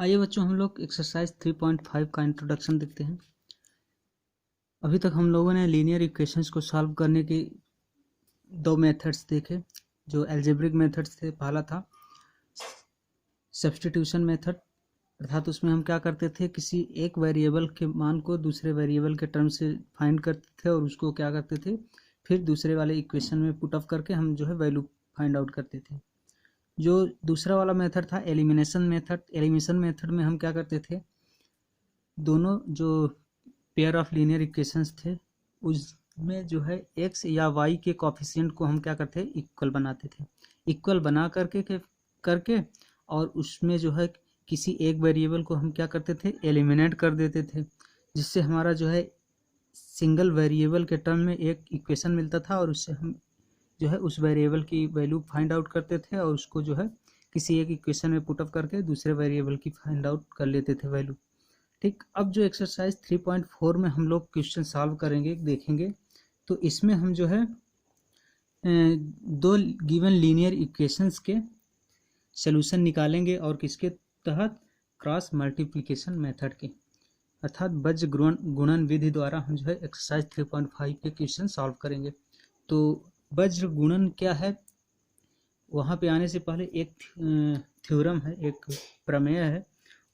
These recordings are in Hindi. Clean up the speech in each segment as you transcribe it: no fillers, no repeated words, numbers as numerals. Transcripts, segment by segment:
आइए बच्चों, हम लोग एक्सरसाइज 3.5 का इंट्रोडक्शन देखते हैं। अभी तक हम लोगों ने लीनियर इक्वेशंस को सॉल्व करने के दो मेथड्स देखे, जो एल्जेब्रिक मेथड्स थे। पहला था सब्स्टिट्यूशन मेथड, अर्थात उसमें हम क्या करते थे, किसी एक वेरिएबल के मान को दूसरे वेरिएबल के टर्म से फाइंड करते थे और उसको क्या करते थे, फिर दूसरे वाले इक्वेशन में पुट ऑफ करके हम जो है वैल्यू फाइंड आउट करते थे। जो दूसरा वाला मेथड था एलिमिनेशन मेथड। एलिमिनेशन मेथड में हम क्या करते थे, दोनों जो पेयर ऑफ लीनियर इक्वेशंस थे उसमें जो है एक्स या वाई के कोफिशिएंट को हम क्या करते इक्वल बनाते थे। इक्वल बना करके और उसमें जो है किसी एक वेरिएबल को हम क्या करते थे, एलिमिनेट कर देते थे, जिससे हमारा जो है सिंगल वेरिएबल के टर्म में एक इक्वेशन मिलता था और उससे हम जो है उस वेरिएबल की वैल्यू फाइंड आउट करते थे और उसको जो है किसी एक इक्वेशन में पुट अप करके दूसरे वेरिएबल की फाइंड आउट कर लेते थे वैल्यू। ठीक, अब जो एक्सरसाइज 3.4 में हम लोग क्वेश्चन सॉल्व करेंगे, देखेंगे, तो इसमें हम जो है दो गिवन लीनियर इक्वेशंस के सॉल्यूशन निकालेंगे और किसके तहत, क्रॉस मल्टीप्लिकेशन मेथड के, अर्थात वज्र गुणन विधि द्वारा हम जो है एक्सरसाइज 3.5 के क्वेश्चन सॉल्व करेंगे। तो वज्र गुणन क्या है, वहाँ पे आने से पहले एक थ्योरम है, एक प्रमेय है,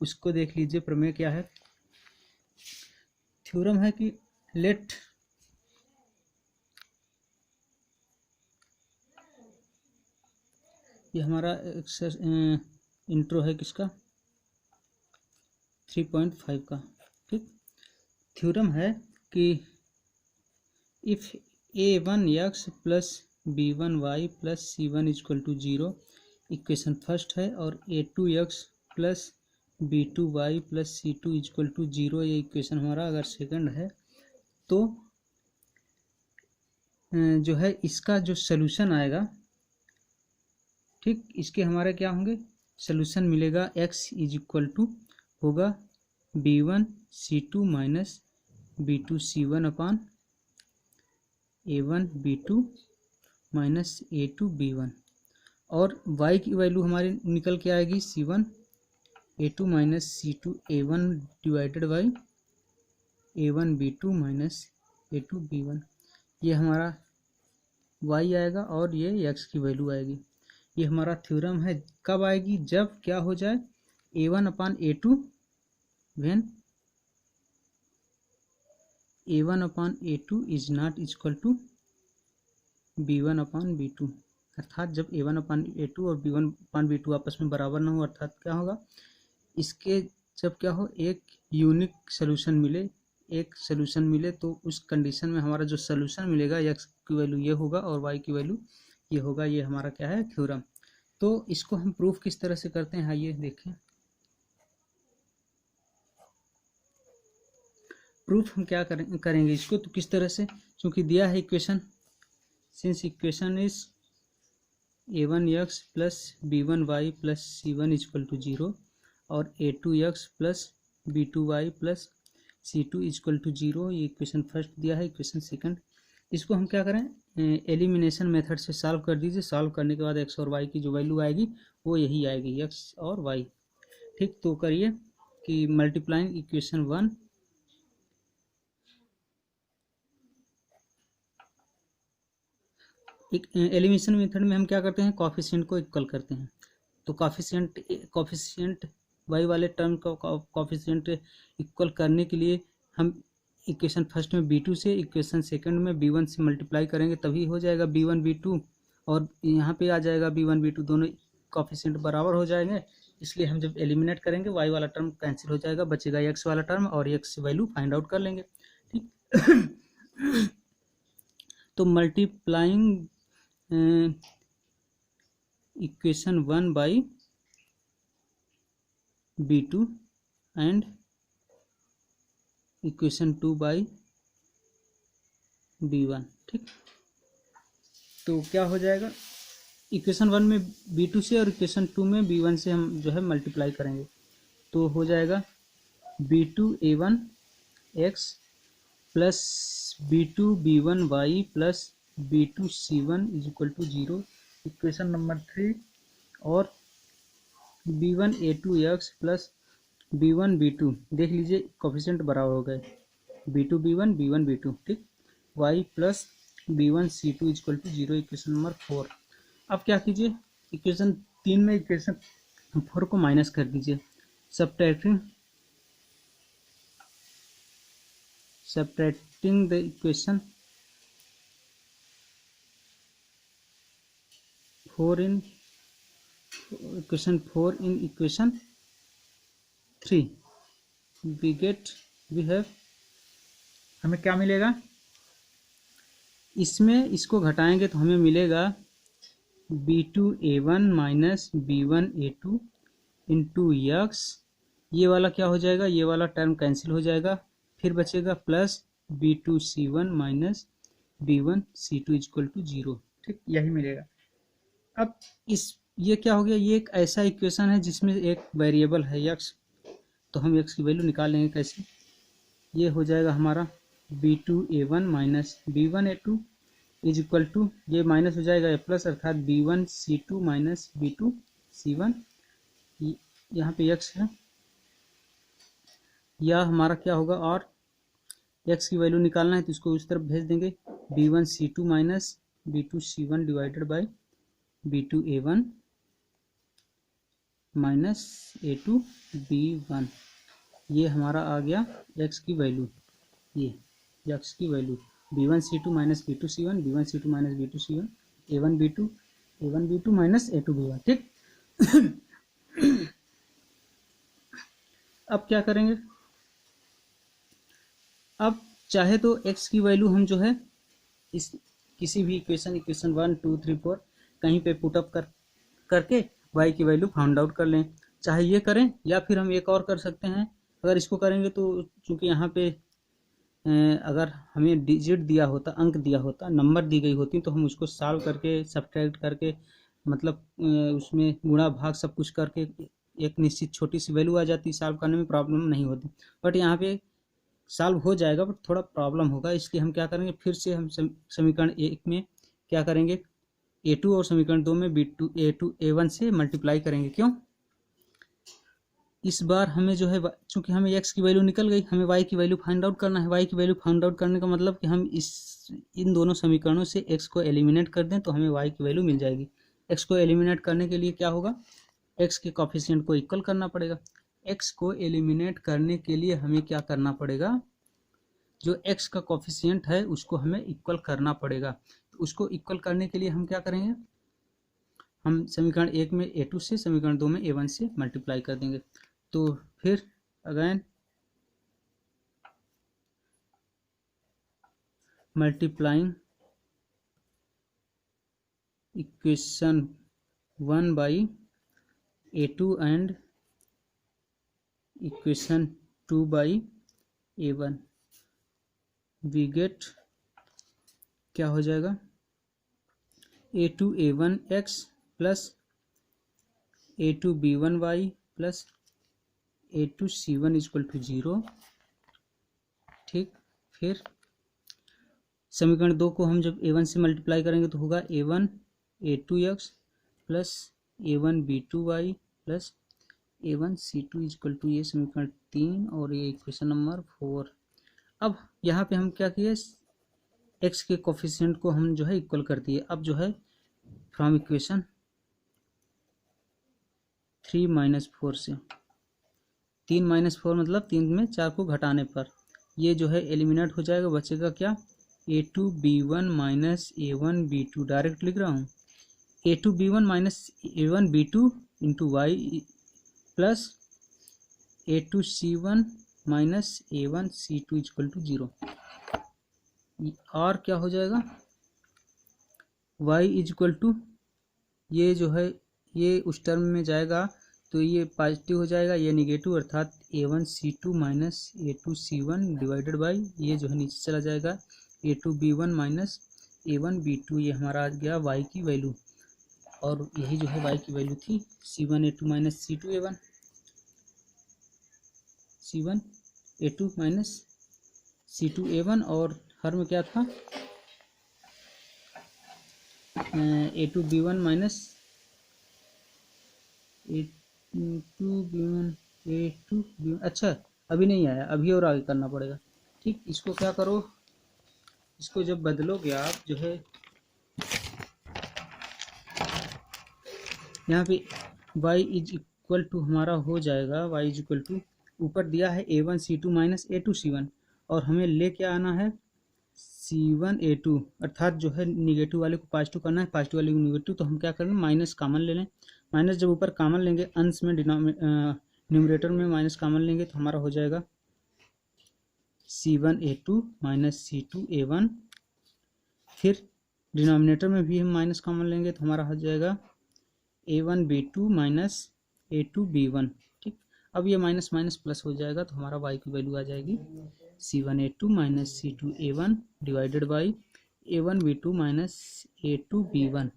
उसको देख लीजिए। प्रमेय क्या है? थ्योरम है कि लेट ये हमारा इंट्रो है किसका, 3.5 का। ठीक, थ्योरम है कि if a1x plus b1y plus c1 equal to 0, equation first है, और a2x plus b2y plus c2 equal to 0, ये इक्वेशन हमारा अगर सेकंड है, तो जो है इसका जो सलूशन आएगा, ठीक, इसके हमारे क्या होंगे सलूशन मिलेगा, x इज इक्वल टू होगा b1 c2 minus b2 c1 अपान a1 b2 minus a2 b1, और y की वैल्यू हमारी निकल के आएगी c1 a2 minus c2 a1 divided by a1 b2 minus a2 b1, ये हमारा y आएगा और ये x की वैल्यू आएगी। ये हमारा थ्योरम है। कब आएगी? जब क्या हो जाए, a1 upon a2 when a1 upon a2 is not equal to b1 upon b2, अर्थात जब a1 अपान a2 और b1 अपान b2 आपस में बराबर ना हो, अर्थात क्या होगा, इसके जब क्या हो, एक यूनिक सोल्यूशन मिले, एक सोल्यूशन मिले, तो उस कंडीशन में हमारा जो सोल्यूशन मिलेगा x की वैल्यू ये होगा और y की वैल्यू ये होगा। ये हमारा क्या है, थ्योरम। तो इसको हम प्रूफ किस तरह से करते हैं, आइए देखें। प्रूफ हम क्या करेंगे इसको, तो किस तरह से, क्योंकि दिया है equation, since equation is a1x plus b1y plus c1 equal to 0 और a2x plus b2y plus c2 equal to 0, ये इक्वेशन फर्स्ट दिया है। इक्वेशन सेकंड, इसको हम क्या करें, एलिमिनेशन मेथड से सॉल्व कर दीजिए। सॉल्व करने के बाद x और y की जो वैल्यू आएगी वो यही आएगी, x और y। ठीक, तो करिए कि मल्टीप्लाइंग इक्वेशन 1 एलिमिनेशन मेथड में हम क्या करते हैं, कॉफिशिएंट को इक्वल करते हैं। तो कॉफिशिएंट y वाले टर्म का कॉफिशिएंट इक्वल करने के लिए हम इक्वेशन फर्स्ट में b2 से, इक्वेशन सेकंड में b1 से मल्टीप्लाई करेंगे, तभी हो जाएगा b1 b2, और यहाँ पे आ जाएगा b1 b2, दोनों कॉफिशिएंट बराबर हो जाएंगे। इसलिए हम जब एलिमिनेट करेंगे y वाला टर्म कैंसिल हो जाएगा, बचेगा x वाला टर्म, और x वैल्यू फाइंड आउट कर लेंगे। ठीक तो multiplying equation 1 by b2 and equation 2 by b1। ठीक, तो क्या हो जाएगा, इक्वेशन 1 में b2 से और इक्वेशन 2 में b1 से हम जो है मल्टीप्लाई करेंगे, तो हो जाएगा b2 a1 x plus b2 b1 y plus b2 c1 is equal to 0, equation number 3, और b1 a2 x plus B1 B2 देख लीजिए कोफिशिएंट बराबर हो गए, B2 B1 B1 B2, ठीक। y plus B1 C2 equal to 0, equation number 4। अब क्या कीजिए, इक्वेशन 3 में इक्वेशन 4 को माइनस कर दीजिए, subtracting the equation 4 in equation 3 we have, हमें क्या मिलेगा, इसमें इसको घटाएंगे तो हमें मिलेगा B2A1 minus B1A2 into x, ये वाला क्या हो जाएगा, ये वाला टर्म कैंसिल हो जाएगा, फिर बचेगा plus B2C1 minus B1C2 equal to 0, ठीक, यही मिलेगा। अब ये क्या हो गया, ये एक ऐसा इक्वेशन है जिसमें एक वेरिएबल है यक्स, तो हम यक्स की वैल्यू निकाल लेंगे कैसे, ये हो जाएगा हमारा B2A1 minus B1A2 is equal to, ये माइनस हो जाएगा प्लस, अर्थात B1C2 माइनस B2C1, यहाँ पे यक्स है, यह हमारा क्या होगा, और एक्स की वैल्यू निकालना है तो इसको उस तरफ भेज देंगे, B1C2 minus B2C1 divided by B2A1 minus A2B1, ये हमारा आ गया एक्स की वैल्यू, ये एक्स की value B1C2 minus B2C1, B1C2 minus B2C1, A1B2 minus A2B1, ठीक। अब क्या करेंगे, अब चाहे तो x की वैल्यू हम जो है इस किसी भी इक्वेशन 1 2 3 4 कहीं पे पुट अप करके y की वैल्यू फाउंड आउट कर लें, चाहे ये करें या फिर हम एक और कर सकते हैं। अगर इसको करेंगे तो चूंकि यहाँ पे अगर हमें डिजिट दिया होता, अंक दिया होता, नंबर दी गई होती, तो हम उसको सॉल्व करके सब्ट्रैक्ट करके मतलब उसमें गुणा भाग सब कुछ करके एक निश्चित छोटी सी वैल्यू आ जाती, सॉल्व करने में प्रॉब्लम नहीं होती। बट यहाँ पे सॉल्व हो जाएगा बट थोड़ा प्रॉब्लम होगा, इसलिए हम क्या करेंगे, फिर से हम समीकरण 1 में क्या करेंगे, A2 और समीकरण 2 में A1 से मल्टीप्लाई करेंगे। क्यों, इस बार हमें जो है चूंकि हमें x की वैल्यू निकल गई, हमें y की वैल्यू फाइंड आउट करना है। y की वैल्यू फाइंड आउट करने का मतलब कि हम इन दोनों समीकरणों से x को एलिमिनेट कर दें तो हमें y की वैल्यू मिल जाएगी। x को एलिमिनेट करने के लिए क्या होगा, x के कोफिशिएंट को इक्वल करना पड़ेगा। x को एलिमिनेट करने के लिए हमें क्या करना पड़ेगा, जो x का कोफिशिएंट है उसको हमें इक्वल करना पड़ेगा। तो उसको इक्वल करने के लिए हम क्या करेंगे, हम समीकरण 1 में A2 से, समीकरण 2 में A1 से मल्टीप्लाई कर देंगे। तो फिर again multiplying equation 1 by A2 and equation 2 by A1 we get, क्या हो जाएगा, A2A1x plus A2B1y plus A2C1 equal to 0, ठीक। फिर समीकरण 2 को हम जब A1 से मल्टीप्लाई करेंगे तो होगा A1 A2x plus A1 B2y plus A1 C2 equal to, ये समीकरण 3 और ये इक्वेशन नंबर 4। अब यहाँ पे हम क्या किए, x के कोफिशिएंट को हम जो है इक्वल कर दिए। अब जो है फ्रॉम इक्वेशन 3 माइनस 4 से, 3 माइनस 4 मतलब 3 में 4 को घटाने पर ये जो है एलिमिनेट हो जाएगा, बचेगा क्या, A2B1 माइनस A1B2, डायरेक्ट लिख रहा हूँ, A2B1 minus A1B2 into y plus A2C1 minus A1C2 equal to 0, और क्या हो जाएगा, y इक्वल टू, ये जो है ये उस टर्म में जाएगा तो ये पॉजिटिव हो जाएगा, ये निगेटिव, अर्थात A1C2 minus A2C1 divided by, ये जो है नीचे चला जाएगा, A2B1 माइनस A1B2, ये हमारा आ गया y की वैल्यू, और यही जो है y की वैल्यू थी C1A2 minus C2A1, C1A2 minus C2A1, और हर में क्या था, A2B1 माइनस A2B1 A2 अच्छा अभी नहीं आया, अभी और आगे करना पड़ेगा। ठीक, इसको क्या करो, इसको जब बदलोगे आप जो है यहाँ पे y इज इक्वल टू हमारा हो जाएगा, y इज इक्वल टू ऊपर दिया है A1C2 माइनस A2C1 और हमें ले क्या आना है C1A2, अर्थात जो है निगेटिव वाले को पॉजिटिव करना है, पॉजिटिव वाले को निगेटिव, तो हम क्या करेंगे माइनस कॉमन ले लें। माइनस जब ऊपर कॉमन लेंगे, अंश में न्यूमरेटर में माइनस कॉमन लेंगे तो हमारा हो जाएगा C1A2 माइनस C2A1, फिर डिनोमिनेटर में भी हम माइनस कॉमन लेंगे तो हमारा हो जाएगा A1B2 माइनस A2B1। ठीक, अब ये माइनस माइनस प्लस हो जाएगा तो हमारा y की वैल्यू आ जाएगी C1A2 minus C2A1 divided by A1B2 minus A2B1।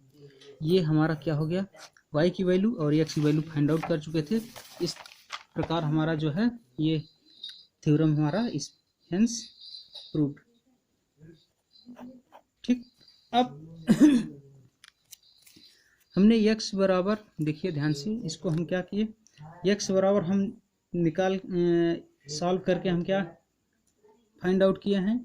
ये हमारा क्या हो गया, y की वैल्यू और x की वैल्यू फाइंड आउट कर चुके थे। इस प्रकार हमारा जो है ये थ्योरम हमारा इस हेंस प्रूव्ड। ठीक, अब हमने x बराबर, देखिए ध्यान से, इसको हम क्या किए, x बराबर हम निकाल सॉल्व करके हम क्या फाइंड आउट किए हैं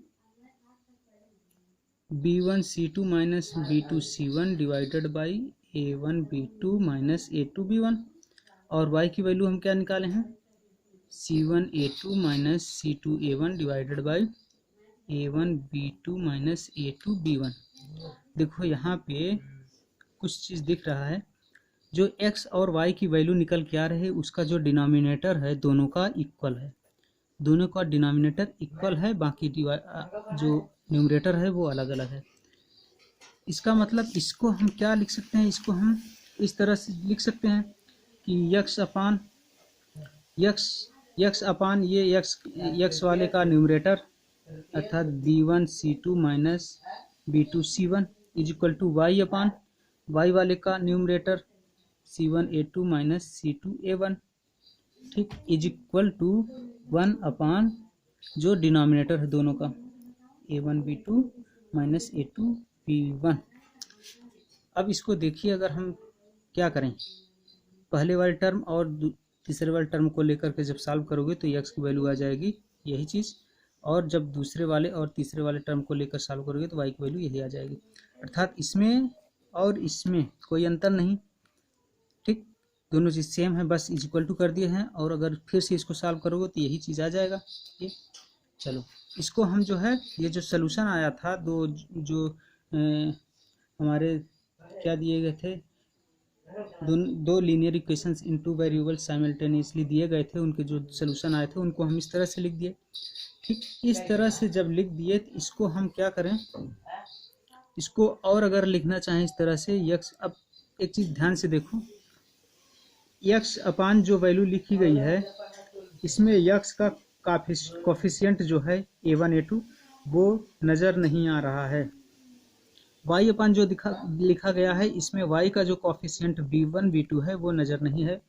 B1C2 minus B2C1 divided by A1B2 minus A2B1, और y की वैल्यू हम क्या निकाले हैं C1A2 minus C2A1 divided by A1B2 minus A2B1। देखो यहाँ पे कुछ चीज़ दिख रहा है, जो x और y की वैल्यू निकल के आ रहे हैं उसका जो डिनोमिनेटर है दोनों का इक्वल है, दोनों का डिनोमिनेटर इक्वल है, बाकी जो न्यूमरेटर है वो अलग अलग है। इसका मतलब इसको हम क्या लिख सकते हैं, इसको हम इस तरह से लिख सकते हैं कि x अपान ये x वाले का न्यूमरेटर अर्थात B1C2 minus B2C1 is equal to y upon y वाले का न्यूमरेटर C1A2 माइनस C2A1, ठीक, इज इक्वल टू 1 अपान जो डिनोमिनेटर है दोनों का A1B2 माइनस A2B1। अब इसको देखिए, अगर हम क्या करें, पहले वाले टर्म और तीसरे वाले टर्म को लेकर के जब सॉल्व करोगे तो x की वैल्यू आ जाएगी यही चीज़, और जब दूसरे वाले और तीसरे वाले टर्म को लेकर सॉल्व करोगे तो y की वैल्यू यही आ जाएगी, अर्थात इसमें और इसमें कोई अंतर नहीं। ठीक, दोनों चीज़ सेम है, बस इज इक्वल टू कर दिए हैं, और अगर फिर से इसको सॉल्व करोगे तो यही चीज़ आ जाएगा। ये चलो, इसको हम जो है ये जो सलूशन आया था जो हमारे क्या दिए गए थे, दो लीनियर इक्वेशंस इन टू वेरिएबल्स साइमल्टेनियसली दिए गए थे, उनके जो सलूशन आए थे उनको हम इस तरह से लिख दिए। ठीक, इस तरह से जब लिख दिए तो इसको हम क्या करें, इसको और अगर लिखना चाहें इस तरह से x, अब एक चीज़ ध्यान से देखो, x अपान जो वैल्यू लिखी गई है इसमें x का कोफिशिएंट जो है A1 A2 वो नज़र नहीं आ रहा है। y अपान जो लिखा गया है इसमें y का जो कोफिशिएंट B1 B2 है वो नज़र नहीं है।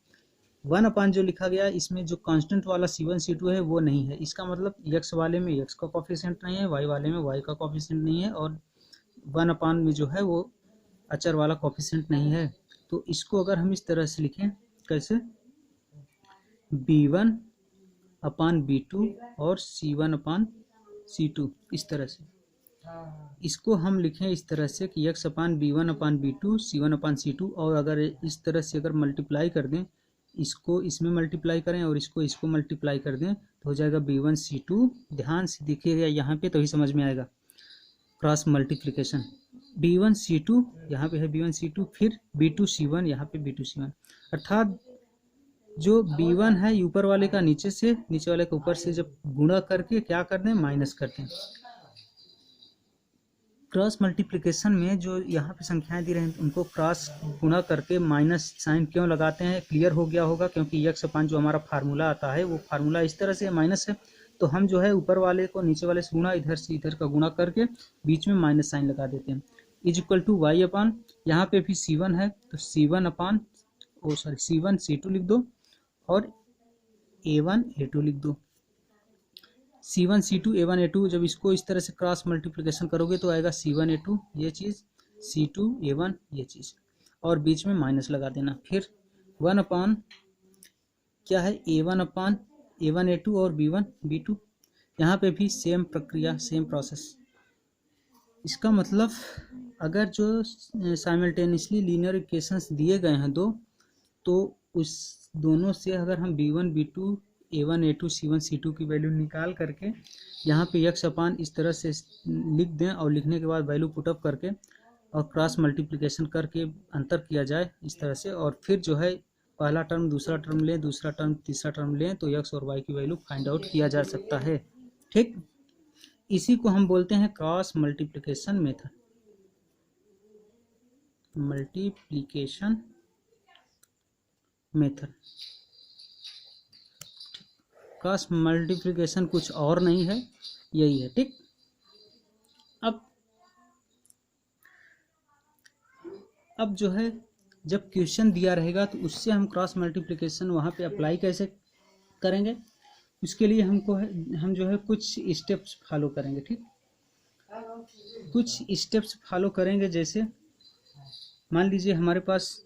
1 अपान जो लिखा गया इसमें जो कांस्टेंट वाला C1 C2 है वो नहीं है। इसका मतलब x वाले में x का कोफिशिएंट नहीं है, y वाले में y का कोफिशिएंट नहीं है, और 1 अपान में जो है वो अचर वाला कोफिशिएंट नहीं है। तो इसको अगर हम इस तरह से लिखें, कैसे, B1 अपान B2 और C1 अपान C2, इस तरह से इसको हम लिखें इस तरह से कि x अपान B1 अपान B2 C1 अपान C2, और अगर इस तरह से अगर मल्टीप्लाई कर दें, इसको इसमें मल्टीप्लाई करें और इसको मल्टीप्लाई कर दें तो हो जाएगा B1 C2। ध्यान से देखिएगा यहाँ पे तो ही समझ में आएगा, क्रॉस मल्टीप्लिकेशन B1 C2 यहाँ पे है B1 C2, फिर B2 C1 यहाँ पे B2 C1, अर्थात जो B1 है ऊपर वाले का नीचे से, नीचे वाले का ऊपर से जब गुणा करके क्या कर दें, माइनस कर दें। क्रॉस मल्टीप्लिकेशन में जो यहाँ पे संख्याएं दी रही हैं उनको क्रॉस गुणा करके माइनस साइन क्यों लगाते हैं, क्लियर हो गया होगा, क्योंकि x अपान जो हमारा फार्मूला आता है वो फार्मूला इस तरह से माइनस है, तो हम जो है ऊपर वाले को नीचे वाले से गुणा, इधर से इधर का गुणा करके बीच में माइनस साइन लगा देते हैं, इज इक्वल टू y अपान, यहाँ पे भी C1 है तो C1 अपान C1 C2 लिख दो और A1 A2 लिख दो। C1 C2 A1 A2, जब इसको इस तरह से क्रॉस मल्टीप्लिकेशन करोगे तो आएगा C1 A2 ये चीज़, C2 A1 ये चीज़, और बीच में माइनस लगा देना, फिर 1 अपान क्या है A1/A1A2 और B1/B2। यहाँ पे भी सेम प्रक्रिया, सेम प्रोसेस। इसका मतलब अगर जो साइमल्टेनियसली लीनियर इक्वेशंस दिए गए हैं दो, तो उस दोनों से अगर हम B1/B2 A1A2 C1C2 की वैल्यू निकाल करके यहाँ पे x अपान इस तरह से लिख दें और लिखने के बाद वैल्यू पुटअप करके और क्रॉस मल्टीप्लिकेशन करके अंतर किया जाए इस तरह से, और फिर जो है पहला टर्म दूसरा टर्म लें, दूसरा टर्म तीसरा टर्म लें, तो x और y की वैल्यू फाइंड आउट किया जा सकता है। ठीक, इसी को हम बोलते हैं cross multiplication method. Multiplication method. Cross multiplication कुछ और नहीं है, यही है। ठीक, अब जो है जब क्वेश्चन दिया रहेगा तो उससे हम क्रॉस मल्टीप्लिकेशन वहाँ पे अप्लाई कैसे करेंगे, उसके लिए हम जो है कुछ स्टेप्स फॉलो करेंगे। ठीक, कुछ स्टेप्स फॉलो करेंगे। जैसे मान लीजिए हमारे पास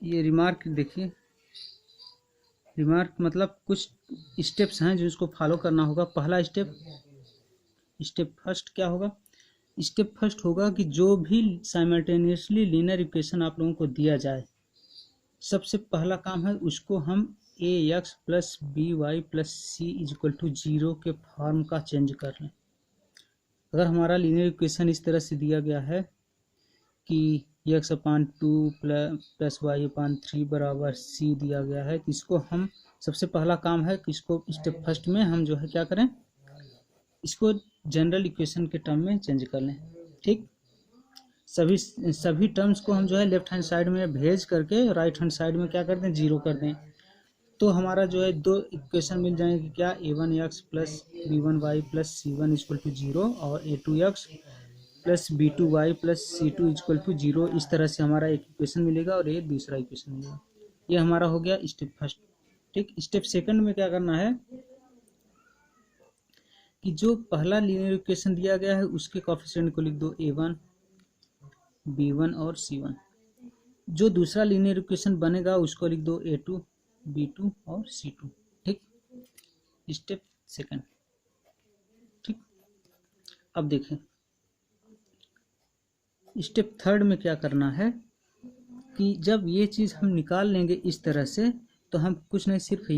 ये रिमार्क, देखिए रिमार्क मतलब कुछ स्टेप्स हैं जो इसको फॉलो करना होगा। पहला स्टेप फर्स्ट क्या होगा? स्टेप फर्स्ट होगा कि जो भी साइमल्टेनियसली लीनियर इक्वेशन आप लोगों को दिया जाए, सबसे पहला काम है उसको हम ax plus b y plus c equal to 0 के फॉर्म का चेंज कर लें। अगर हमारा लीनियर इक्वेशन इस तरह से दिया गया है कि x अपान 2 प्लस वाई अपान 3 बराबर c दिया गया है, तो इसको हम सबसे पहला काम है कि इसको स्टेप फर्स्ट में हम जो है क्या करें, इसको जनरल इक्वेशन के टर्म में चेंज कर लें। ठीक, सभी टर्म्स को हम जो है लेफ्ट हैंड साइड में भेज करके राइट हैंड साइड में क्या कर दें, 0 कर दें। तो हमारा जो है दो इक्वेशन मिल जाएंगे, क्या a1x plus b1y plus c1 equal to 0 और a2x plus b2y plus c2 equal to 0। इस तरह से हमारा एक इक्वेशन मिलेगा और ये दूसरा इक्वेशन मिलेगा। ये हमारा हो गया स्टेप फर्स्ट। ठीक, स्टेप सेकंड में क्या करना है कि जो पहला लीनियर इक्वेशन दिया गया है उसके कोएफिशिएंट को लिख दो a1 b1 और c1। जो दूसरा लीनियर इक्वेशन बनेगा उसको लिख दो a2 b2 और c2। ठीक, स्टेप सेकंड। ठीक, अब देखें स्टेप थर्ड में क्या करना है कि जब ये चीज़ हम निकाल लेंगे इस तरह से, तो हम कुछ नहीं, सिर्फ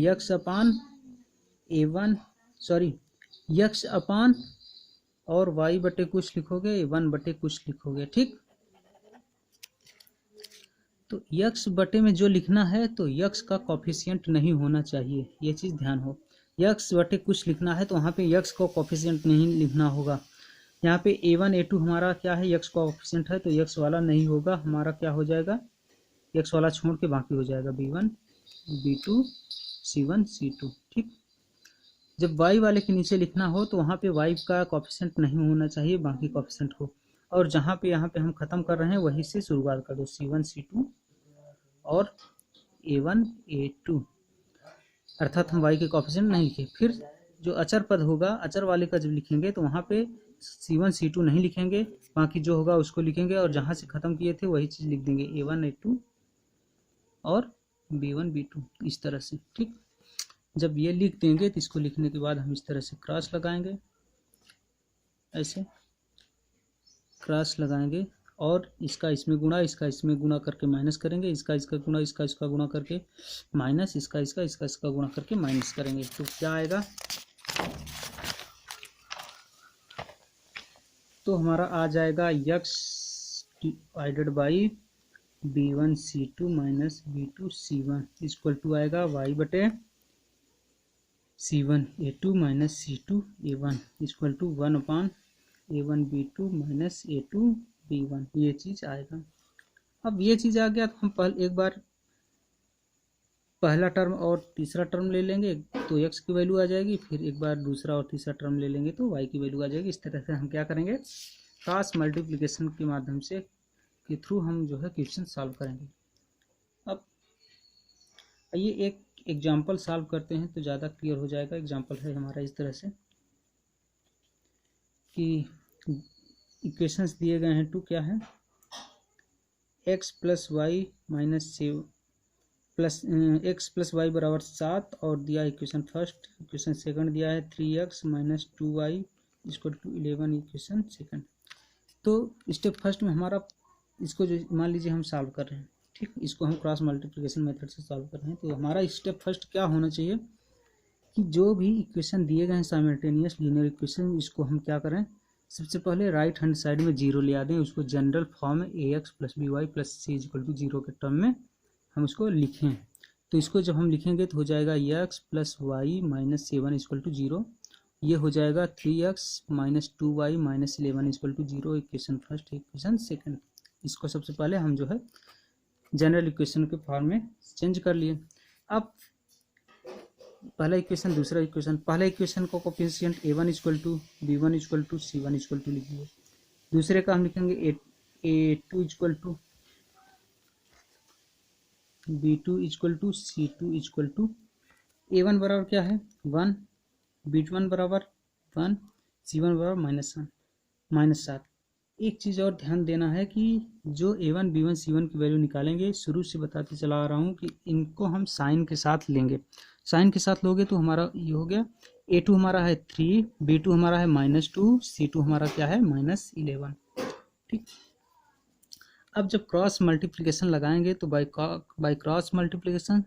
x अपान और y बटे कुछ लिखोगे, 1 बटे कुछ लिखोगे। ठीक, तो x बटे में जो लिखना है तो x का कोफिशिएंट नहीं होना चाहिए, ये चीज़ ध्यान हो। x बटे कुछ लिखना है तो वहाँ पे x का कोफिशिएंट नहीं लिखना होगा। यहाँ पे a1 a2 हमारा क्या है, x का कोफिशिएंट है, तो x वाला नहीं होगा, हमारा क्या हो जाएगा, x वाला छोड़ के बाकी हो जाएगा b1 b2 c1 c2। ठीक, जब y वाले के नीचे लिखना हो तो वहाँ पे y का कोफिशिएंट नहीं होना चाहिए, बाकी कोफिशिएंट हो। और जहाँ पे यहाँ पे हम ख़त्म कर रहे हैं वहीं से शुरुआत कर दो, c1 c2 और a1 a2, अर्थात हम y के कोफिशिएंट नहीं लिखे। फिर जो अचर पद होगा, अचर वाले का जब लिखेंगे तो वहाँ पे c1 c2 नहीं लिखेंगे, बाकी जो होगा उसको लिखेंगे और जहाँ से ख़त्म किए थे वही चीज़ लिख देंगे, a1 a2 और b1 b2 इस तरह से। ठीक, जब ये लिख देंगे तो इसको लिखने के बाद हम इस तरह से क्रॉस लगाएंगे, ऐसे क्रॉस लगाएंगे और इसका इसमें गुणा, इसका इसमें गुणा करके माइनस करेंगे, इसका इसका गुणा, इसका इसका गुणा करके माइनस, इसका इसका इसका इसका गुणा करके माइनस करेंगे। तो क्या आएगा, तो हमारा आ जाएगा x divided by b1 c2 minus b2 c1 equal to आएगा y बटे c1 a2 minus c2 a1 equal to 1 upon a1 b2 minus a2 b1। ये चीज़ आएगा। अब ये चीज़ आ गया तो हम पहले एक बार पहला टर्म और तीसरा टर्म ले लेंगे तो x की वैल्यू आ जाएगी, फिर एक बार दूसरा और तीसरा टर्म ले लेंगे तो y की वैल्यू आ जाएगी। इस तरह से हम क्या करेंगे, क्रॉस मल्टीप्लिकेशन के माध्यम से के थ्रू हम जो है क्वेश्चन सॉल्व करेंगे। अब आइए एक एग्जाम्पल सॉल्व करते हैं तो ज़्यादा क्लियर हो जाएगा। एग्जाम्पल है हमारा इस तरह से कि इक्वेशंस दिए गए हैं, टू क्या है, x plus y minus plus x plus y बराबर 7 और दिया इक्वेशन फर्स्ट, इक्वेशन सेकंड दिया है 3x minus 2y equal to 11 equation second. तो स्टेप फर्स्ट में हमारा इसको जो मान लीजिए हम सॉल्व कर रहे हैं, ठीक, इसको हम क्रॉस मल्टीप्लिकेशन मेथड से सॉल्व कर रहे हैं। तो हमारा स्टेप फर्स्ट क्या होना चाहिए कि जो भी इक्वेशन दिए गए हैं साइमल्टेनियस लीनियर इक्वेशन, इसको हम क्या करें, सबसे पहले राइट हैंड साइड में जीरो ले आ दें, उसको जनरल फॉर्म में ax plus b y plus c equal to zero के टर्म में हम उसको लिखें। तो इसको जब हम लिखेंगे तो हो जाएगा x plus y minus 7 equal to zero, ये हो जाएगा 3x minus 2y minus 11 equal to zero, equation first equation second. इसको सबसे पहले हम जो है जनरल इक्वेशन के फॉर्म में चेंज कर लिए। अब पहला इक्वेशन दूसरा इक्वेशन, पहला इक्वेशन को coefficient a1 equal to b1 equal to c1 equal to लिखिए, दूसरे का हम लिखेंगे a2 equal to b2 equal to c2 equal to a1 बराबर क्या है 1, b1 बराबर 1, c1 बराबर -7। एक चीज़ और ध्यान देना है कि जो a1 b1 c1 की वैल्यू निकालेंगे, शुरू से बताते चला आ रहा हूँ कि इनको हम साइन के साथ लेंगे। साइन के साथ लोगे तो हमारा ये हो गया a2 हमारा है 3, b2 हमारा है -2, c2 हमारा क्या है -11, ठीक। अब जब क्रॉस मल्टीप्लिकेशन लगाएंगे तो बाय क्रॉस मल्टीप्लिकेशन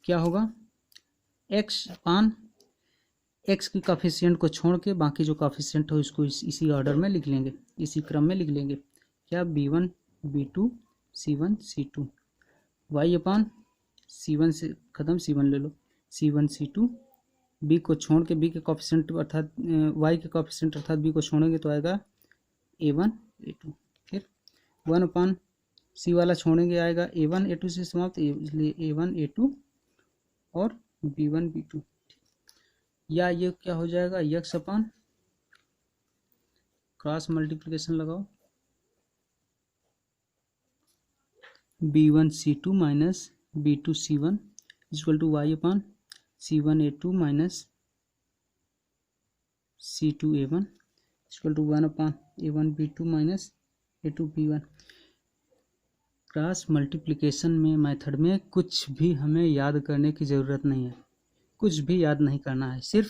क्या होगा, x अपान x की कोफिशिएंट को छोड़ के बाकी जो कोफिशिएंट हो इसको इसी ऑर्डर में लिख लेंगे, इसी क्रम में लिख लेंगे। क्या b1 b2 c1 c2, y upon c1 से ख़त्म c1 ले लो, c1 c2, b को छोड़ के b के कोफिशिएंट अर्थात y के कोफिशिएंट अर्थात b को छोड़ेंगे तो आएगा a1 a2, फिर 1 अपान c वाला छोड़ेंगे आएगा a1 a2 से समाप्त, इसलिए a1 a2 और b1 b2, या ये क्या हो जाएगा x अपान क्रॉस मल्टीप्लिकेशन लगाओ b1 c2 minus b2 c1 equal to y upon c1 a2 minus c2 a1 equal to 1 upon a1 b2 minus a2 b1। Cross multiplication में मेथड में कुछ भी हमें याद करने की ज़रूरत नहीं है, कुछ भी याद नहीं करना है, सिर्फ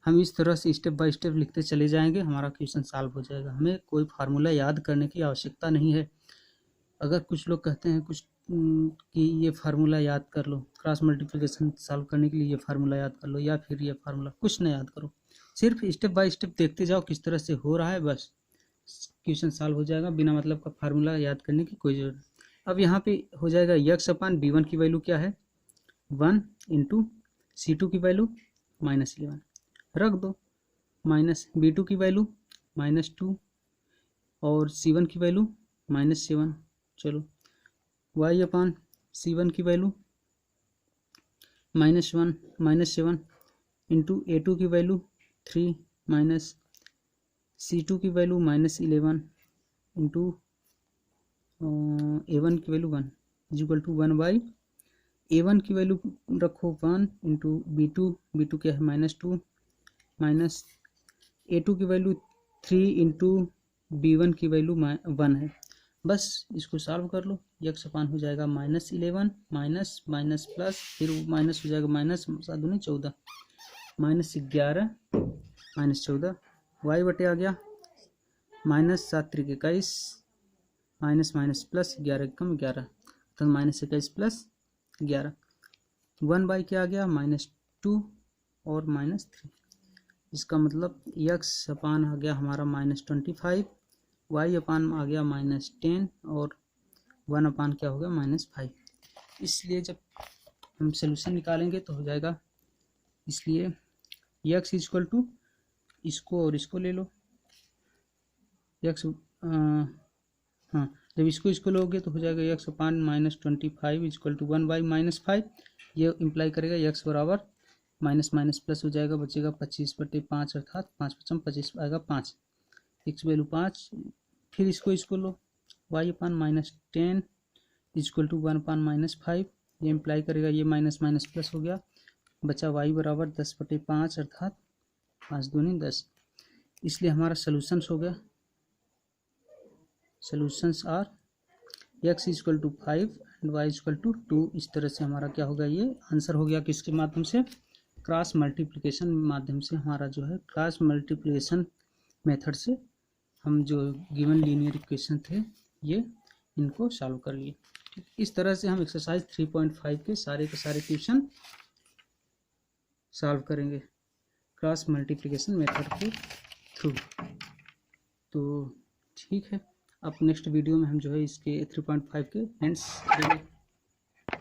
हम इस तरह से स्टेप बाय स्टेप लिखते चले जाएंगे, हमारा क्वेश्चन सॉल्व हो जाएगा। हमें कोई फार्मूला याद करने की आवश्यकता नहीं है। अगर कुछ लोग कहते हैं कुछ कि ये फार्मूला याद कर लो, क्रॉस मल्टीप्लिकेशन सॉल्व करने के लिए ये फार्मूला याद कर लो, या फिर ये फार्मूला, कुछ ना याद करो, सिर्फ स्टेप बाय स्टेप देखते जाओ किस तरह से हो रहा है, बस क्वेश्चन सॉल्व हो जाएगा। बिना मतलब का फार्मूला याद करने की कोई जरूरत। अब यहाँ पे हो जाएगा x अपान b1 की वैल्यू क्या है 1 इंटू c2 की वैल्यू -11 रख दो, माइनस b2 की वैल्यू -2 और c1 की वैल्यू -7। चलो y अपान c1 की वैल्यू -7 इंटू a2 की वैल्यू 3 माइनस c2 की वैल्यू -11 इंटू a1 की value 1 equal to 1 by a1 की वैल्यू रखो 1 इंटू b2 क्या है -2 माइनस a2 की वैल्यू 3 इंटू b1 की वैल्यू 1 है। बस इसको सॉल्व कर लो, x अपान हो जाएगा -11 माइनस माइनस प्लस, फिर माइनस हो जाएगा माइनस 7 दूनी 14 -11 -14, y बटे आ गया -7 त्रिक 21 माइनस माइनस प्लस 11 कम 11 तो -21 प्लस 11, 1 बाई क्या आ गया -2 और -3। इसका मतलब x अपान आ गया हमारा -25, y अपान आ गया -10 और 1 अपान क्या हो गया -5। इसलिए जब हम सोल्यूशन निकालेंगे तो हो जाएगा, इसलिए x इक्वल टू इसको और इसको ले लो, x हाँ जब इसको लोगे तो हो जाएगा x upon -25 equal to 1 by -5। ये इम्प्लाई करेगा x बराबर माइनस माइनस प्लस हो जाएगा, बचेगा 25/5 अर्थात 5 × 25 आएगा 5, x वैल्यू 5। फिर इसको लो y अपान -10 इक्वल टू 1 अपान -5, ये इम्प्लाई करेगा ये माइनस माइनस प्लस हो गया, बचा y बराबर 10/5 अर्थात 5 दूनी 10। इसलिए हमारा सोल्यूशन हो गया solutions are x equal to 5 and y equal to 2। इस तरह से हमारा क्या होगा, ये आंसर हो गया किसके माध्यम से, क्रॉस मल्टीप्लिकेशन माध्यम से। हमारा जो है क्रॉस मल्टीप्लिकेशन मेथड से हम जो गिवन लीनियर इक्वेशन थे ये इनको सॉल्व कर लिए। ठीक, इस तरह से हम एक्सरसाइज 3.5 के सारे क्वेश्चन सॉल्व करेंगे क्रॉस मल्टीप्लिकेशन मेथड के थ्रू। तो ठीक है, अब नेक्स्ट वीडियो में हम जो है इसके 3.5 के एंड्स